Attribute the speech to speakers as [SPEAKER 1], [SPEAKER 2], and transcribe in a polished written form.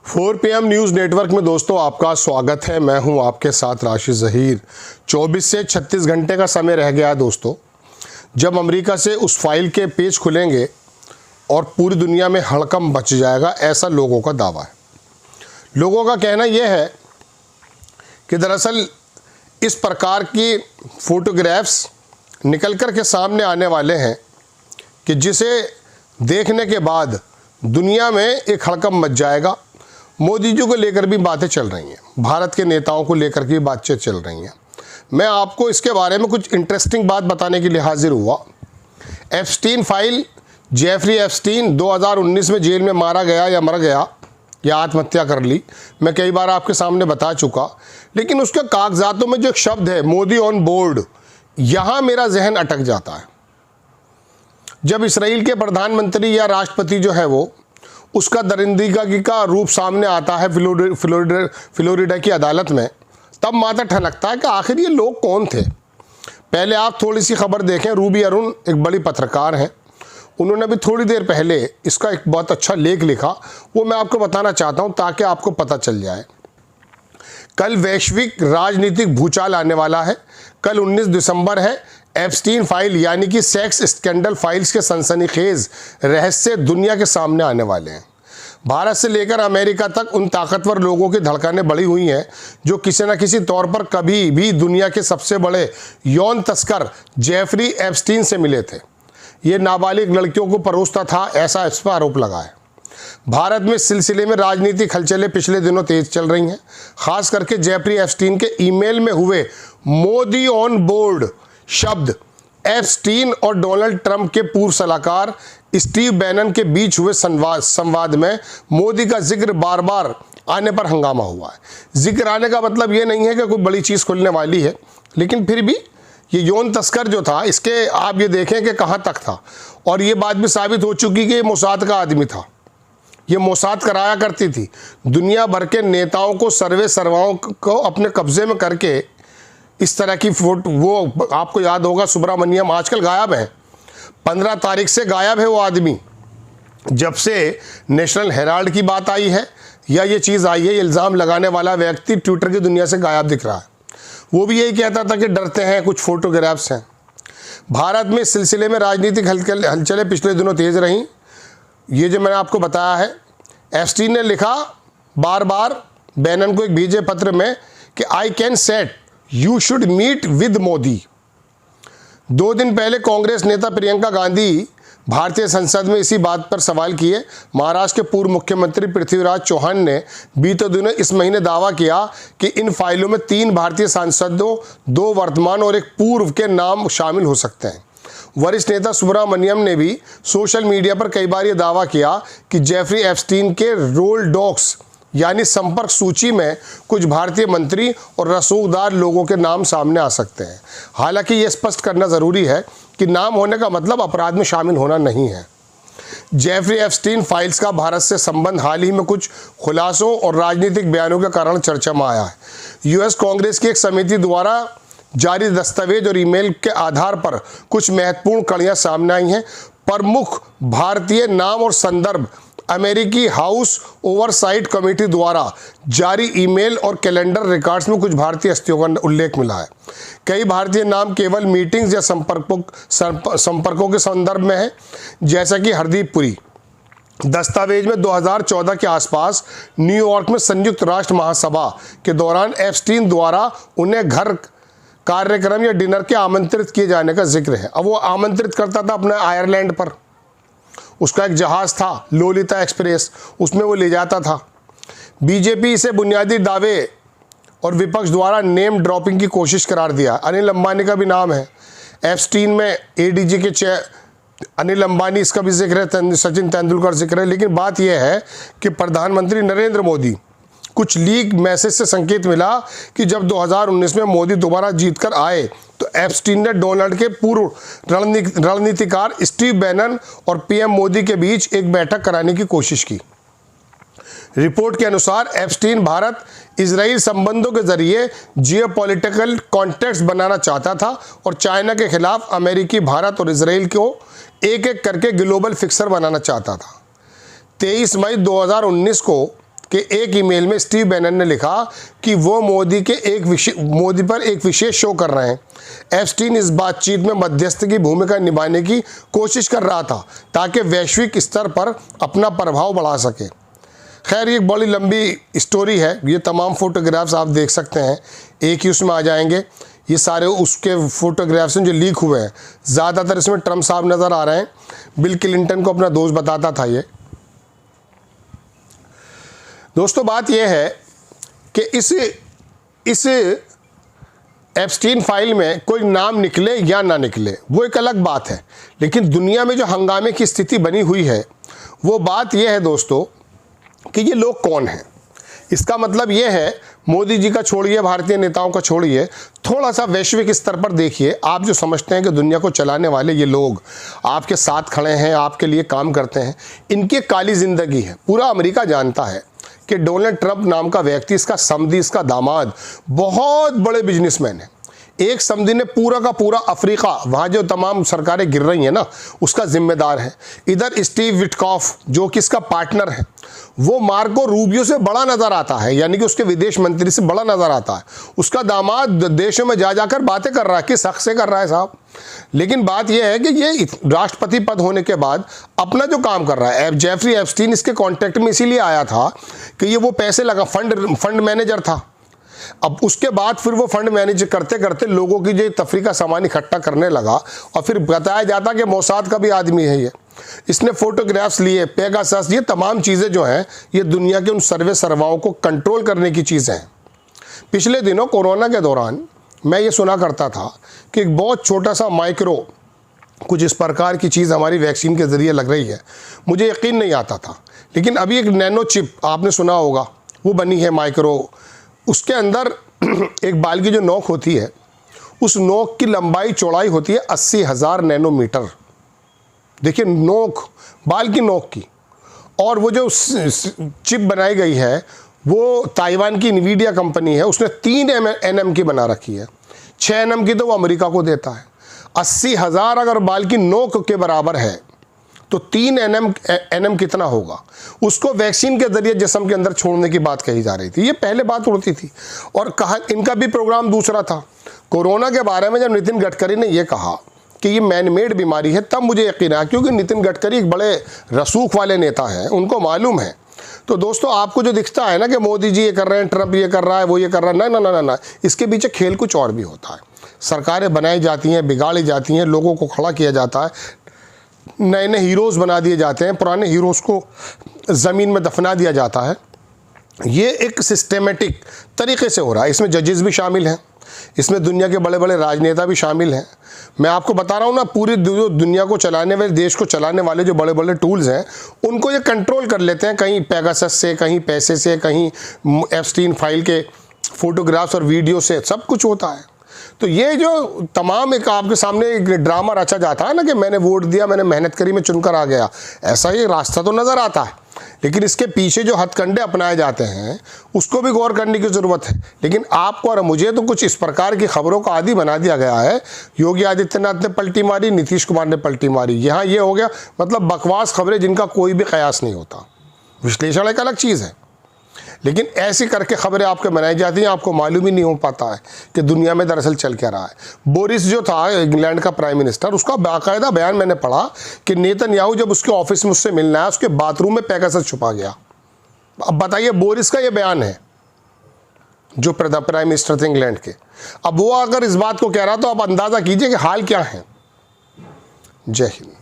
[SPEAKER 1] 4 PM news network में दोस्तों आपका स्वागत है। मैं हूं आपके साथ राशिद ज़हीर। 24 से 36 घंटे का समय रह गया है दोस्तों, जब अमेरिका से उस फाइल के पेज खुलेंगे और पूरी दुनिया में हड़कंप मच जाएगा, ऐसा लोगों का दावा है। लोगों का कहना यह है कि दरअसल इस प्रकार की फ़ोटोग्राफ्स निकल कर के सामने आने वाले हैं कि जिसे देखने के बाद दुनिया में एक हड़कंप मच जाएगा। मोदी जी को लेकर भी बातें चल रही हैं, भारत के नेताओं को लेकर भी बातचीत चल रही हैं। मैं आपको इसके बारे में कुछ इंटरेस्टिंग बात बताने के लिए हाजिर हुआ। एप्स्टीन फाइल, जेफरी एप्स्टीन 2019 में जेल में मारा गया या मर गया या आत्महत्या कर ली, मैं कई बार आपके सामने बता चुका। लेकिन उसके कागजातों में जो एक शब्द है मोदी ऑन बोर्ड, यहाँ मेरा जहन अटक जाता है। जब इसराइल के प्रधानमंत्री या राष्ट्रपति जो है वो उसका दरिंदगी का रूप सामने आता है फ्लोरिडा की अदालत में, तब माथा ठनकता है कि आखिर ये लोग कौन थे। पहले आप थोड़ी सी खबर देखें। रूबी अरुण एक बड़ी पत्रकार हैं, उन्होंने भी थोड़ी देर पहले इसका एक बहुत अच्छा लेख लिखा, वो मैं आपको बताना चाहता हूँ ताकि आपको पता चल जाए। कल वैश्विक राजनीतिक भूचाल आने वाला है। कल 19 दिसंबर है। एप्स्टीन फाइल यानी कि सेक्स स्कैंडल फाइल्स के सनसनीखेज रहस्य दुनिया के सामने आने वाले हैं। भारत से लेकर अमेरिका तक उन ताकतवर लोगों की धड़कनें बढ़ी हुई हैं जो किसी न किसी तौर पर कभी भी दुनिया के सबसे बड़े यौन तस्कर जेफरी एप्स्टीन से मिले थे। ये नाबालिग लड़कियों को परोसता था, ऐसा इस पर आरोप लगा है। भारत में इस सिलसिले में राजनीतिक हलचलें पिछले दिनों तेज चल रही हैं, खास करके जेफरी एप्स्टीन के ईमेल में हुए मोदी ऑन बोर्ड शब्द एप्स्टीन और डोनाल्ड ट्रंप के पूर्व सलाहकार स्टीव बैनन के बीच हुए संवाद में मोदी का जिक्र बार बार आने पर हंगामा हुआ है। जिक्र आने का मतलब ये नहीं है कि कोई बड़ी चीज़ खुलने वाली है, लेकिन फिर भी ये यौन तस्कर जो था, इसके आप ये देखें कि कहाँ तक था। और ये बात भी साबित हो चुकी कि ये मोसाद का आदमी था, ये मोसाद कराया करती थी। दुनिया भर के नेताओं को सर्वाओं को अपने कब्जे में करके इस तरह की फोटो, वो आपको याद होगा सुब्रमण्यम आजकल गायब है, 15 तारीख से गायब है वो आदमी। जब से नेशनल हेराल्ड की बात आई है या ये चीज़ आई है, इल्ज़ाम लगाने वाला व्यक्ति ट्विटर की दुनिया से गायब दिख रहा है। वो भी यही कहता था कि डरते हैं, कुछ फोटोग्राफ्स हैं। भारत में इस सिलसिले में राजनीतिक हलचलें पिछले दिनों तेज रहीं। ये जो मैंने आपको बताया है, एप्स्टीन ने लिखा बार बार बैनन को एक भेजे पत्र में कि I can set you should meet with Modi. 2 दिन पहले कांग्रेस नेता प्रियंका गांधी भारतीय संसद में इसी बात पर सवाल किए। महाराष्ट्र के पूर्व मुख्यमंत्री पृथ्वीराज चौहान ने बीते दिनों इस महीने दावा किया कि इन फाइलों में 3 भारतीय सांसदों, 2 वर्तमान और 1 पूर्व के नाम शामिल हो सकते हैं। वरिष्ठ नेता सुब्रमण्यम ने भी सोशल मीडिया पर कई बार ये दावा किया कि जेफरी एप्स्टीन के रोल डॉक्स यानी संपर्क सूची में कुछ भारतीय मंत्री और रसूखदार लोगों के नाम सामने आ सकते हैं। हालांकि ये स्पष्ट करना ज़रूरी है कि नाम होने का मतलब अपराध में शामिल होना नहीं है। जेफरी एप्स्टीन फाइल्स का भारत से संबंध हाल ही में कुछ खुलासों और राजनीतिक बयानों के कारण चर्चा में आया है। यूएस कांग्रेस की एक समिति द्वारा जारी दस्तावेज और ईमेल के आधार पर कुछ महत्वपूर्ण कड़ियाँ सामने आई हैं। प्रमुख भारतीय नाम और संदर्भ अमेरिकी हाउस ओवरसाइट कमेटी द्वारा जारी ईमेल और कैलेंडर रिकॉर्ड्स में कुछ भारतीय हस्तियों का उल्लेख मिला है। कई भारतीय नाम केवल मीटिंग्स या संपर्कों के संदर्भ में है, जैसा कि हरदीप पुरी। दस्तावेज में 2014 के आसपास न्यूयॉर्क में संयुक्त राष्ट्र महासभा के दौरान एप्स्टीन द्वारा उन्हें घर कार्यक्रम या डिनर के आमंत्रित किए जाने का जिक्र है। अब वो आमंत्रित करता था अपने आयरलैंड पर, उसका एक जहाज़ था लोलिता एक्सप्रेस, उसमें वो ले जाता था। बीजेपी इसे बुनियादी दावे और विपक्ष द्वारा नेम ड्रॉपिंग की कोशिश करार दिया। अनिल अंबानी का भी नाम है एप्स्टीन में। एडीजी के अनिल अंबानी, इसका भी जिक्र है, सचिन तेंदुलकर जिक्र है। लेकिन बात यह है कि प्रधानमंत्री नरेंद्र मोदी, कुछ लीक मैसेज से संकेत मिला कि जब 2019 में मोदी दोबारा जीतकर आए तो एप्स्टीन ने डोनाल्ड के पूर्व रणनीतिकार स्टीव बैनन और पीएम मोदी के बीच एक बैठक कराने की कोशिश की। रिपोर्ट के अनुसार एप्स्टीन भारत इजराइल संबंधों के जरिए जियोपॉलिटिकल कॉन्टेक्स्ट बनाना चाहता था और चाइना के खिलाफ अमेरिकी, भारत और इजराइल को एक एक करके ग्लोबल फिक्सर बनाना चाहता था। 23 मई 2019 को कि एक ईमेल में स्टीव बैनन ने लिखा कि वो मोदी पर एक विशेष शो कर रहे हैं। एप्स्टीन इस बातचीत में मध्यस्थ की भूमिका निभाने की कोशिश कर रहा था ताकि वैश्विक स्तर पर अपना प्रभाव बढ़ा सके। खैर, ये बड़ी लंबी स्टोरी है। ये तमाम फ़ोटोग्राफ्स आप देख सकते हैं, एक ही उसमें आ जाएंगे। ये सारे उसके फ़ोटोग्राफ्स हैं जो लीक हुए हैं। ज़्यादातर इसमें ट्रम्प साहब नज़र आ रहे हैं। बिल क्लिंटन को अपना दोस्त बताता था ये। दोस्तों, बात यह है कि इस एप्स्टीन फाइल में कोई नाम निकले या ना निकले वो एक अलग बात है, लेकिन दुनिया में जो हंगामे की स्थिति बनी हुई है वो बात यह है दोस्तों कि ये लोग कौन हैं। इसका मतलब ये है, मोदी जी का छोड़िए, भारतीय नेताओं का छोड़िए, थोड़ा सा वैश्विक स्तर पर देखिए। आप जो समझते हैं कि दुनिया को चलाने वाले ये लोग आपके साथ खड़े हैं, आपके लिए काम करते हैं, इनकी काली ज़िंदगी है। पूरा अमेरिका जानता है कि डोनाल्ड ट्रंप नाम का व्यक्ति, इसका समधी, इसका दामाद बहुत बड़े बिजनेसमैन है। एक समधी ने पूरा का पूरा अफ्रीका, वहाँ जो तमाम सरकारें गिर रही हैं ना, उसका जिम्मेदार है। इधर स्टीव विटकॉफ जो कि इसका पार्टनर है, वो मार्को रूबियो से बड़ा नज़र आता है, यानी कि उसके विदेश मंत्री से बड़ा नज़र आता है। उसका दामाद देशों में जा जाकर बातें कर रहा है, किस हक से कर रहा है साहब। लेकिन बात यह है कि ये राष्ट्रपति पद होने के बाद अपना जो काम कर रहा है, जेफरी एप्स्टीन इसके कॉन्टेक्ट में इसीलिए आया था कि ये वो पैसे लगा, फंड मैनेजर था। अब उसके बाद फिर वो फंड मैनेज करते करते लोगों की जो तफरी का सामान इकट्ठा करने लगा, और फिर बताया जाता कि मोसाद का भी आदमी है ये। इसने फोटोग्राफ्स लिए, पेगासस, ये तमाम चीज़ें जो हैं ये दुनिया के उन सर्वाओं को कंट्रोल करने की चीज़ें हैं। पिछले दिनों कोरोना के दौरान मैं ये सुना करता था कि एक बहुत छोटा सा माइक्रो कुछ इस प्रकार की चीज़ हमारी वैक्सीन के ज़रिए लग रही है। मुझे यकीन नहीं आता था, लेकिन अभी एक नैनो चिप आपने सुना होगा, वो बनी है माइक्रो। उसके अंदर एक बाल की जो नोक होती है, उस नोक की लंबाई चौड़ाई होती है 80,000 नैनोमीटर। देखिए, नोक, बाल की नोक की। और वो जो चिप बनाई गई है वो ताइवान की NVIDIA कंपनी है, उसने 3 nm की बना रखी है। 6 nm की तो वो अमेरिका को देता है। 80,000 अगर बाल की नोक के बराबर है तो 3 nm कितना होगा, उसको वैक्सीन के जरिए जिस्म के अंदर छोड़ने की बात कही जा रही थी। ये पहले बात उड़ती थी। और कहा, इनका भी प्रोग्राम दूसरा था। कोरोना के बारे में जब नितिन गडकरी ने यह कहा कि ये मैन मेड बीमारी है, तब मुझे यकीन आया, क्योंकि नितिन गडकरी एक बड़े रसूख वाले नेता हैं, उनको मालूम है। तो दोस्तों, आपको जो दिखता है ना कि मोदी जी ये कर रहे हैं, ट्रंप ये कर रहा है, वो ये कर रहा है, ना ना ना ना, इसके पीछे खेल कुछ और भी होता है। सरकारें बनाई जाती हैं, बिगाड़ी जाती हैं, लोगों को खड़ा किया जाता है, नए नए हीरोज़ बना दिए जाते हैं, पुराने हीरोज़ को ज़मीन में दफना दिया जाता है। ये एक सिस्टेमेटिक तरीके से हो रहा है। इसमें जजेस भी शामिल हैं, इसमें दुनिया के बड़े बड़े राजनेता भी शामिल हैं। मैं आपको बता रहा हूँ ना, पूरी दुनिया को चलाने वाले, देश को चलाने वाले जो बड़े बड़े टूल्स हैं, उनको ये कंट्रोल कर लेते हैं, कहीं पेगासस से, कहीं पैसे से, कहीं एप्स्टीन फाइल के फ़ोटोग्राफ्स और वीडियो से, सब कुछ होता है। तो ये जो तमाम एक आपके सामने एक ड्रामा रचा जाता है ना कि मैंने वोट दिया, मैंने मेहनत करी, मैं चुनकर आ गया, ऐसा ही रास्ता तो नज़र आता है, लेकिन इसके पीछे जो हथकंडे अपनाए जाते हैं उसको भी गौर करने की ज़रूरत है। लेकिन आपको और मुझे तो कुछ इस प्रकार की खबरों का आदी बना दिया गया है। योगी आदित्यनाथ ने पलटी मारी, नीतीश कुमार ने पलटी मारी, यहाँ ये हो गया, मतलब बकवास खबरें जिनका कोई भी कयास नहीं होता। विश्लेषण एक अलग चीज़ है, लेकिन ऐसी करके खबरें आपके बनाई जाती हैं, आपको मालूम ही नहीं हो पाता है कि दुनिया में दरअसल चल क्या रहा है। बोरिस जो था इंग्लैंड का प्राइम मिनिस्टर, उसका बाकायदा बयान मैंने पढ़ा कि नेतन्याहू जब उसके ऑफिस में उससे मिलना है, उसके बाथरूम में पेगासस छुपा गया। अब बताइए, बोरिस का ये बयान है, जो प्राइम मिनिस्टर थे इंग्लैंड के। अब वो अगर इस बात को कह रहा तो आप अंदाज़ा कीजिए कि हाल क्या है। जय हिंद।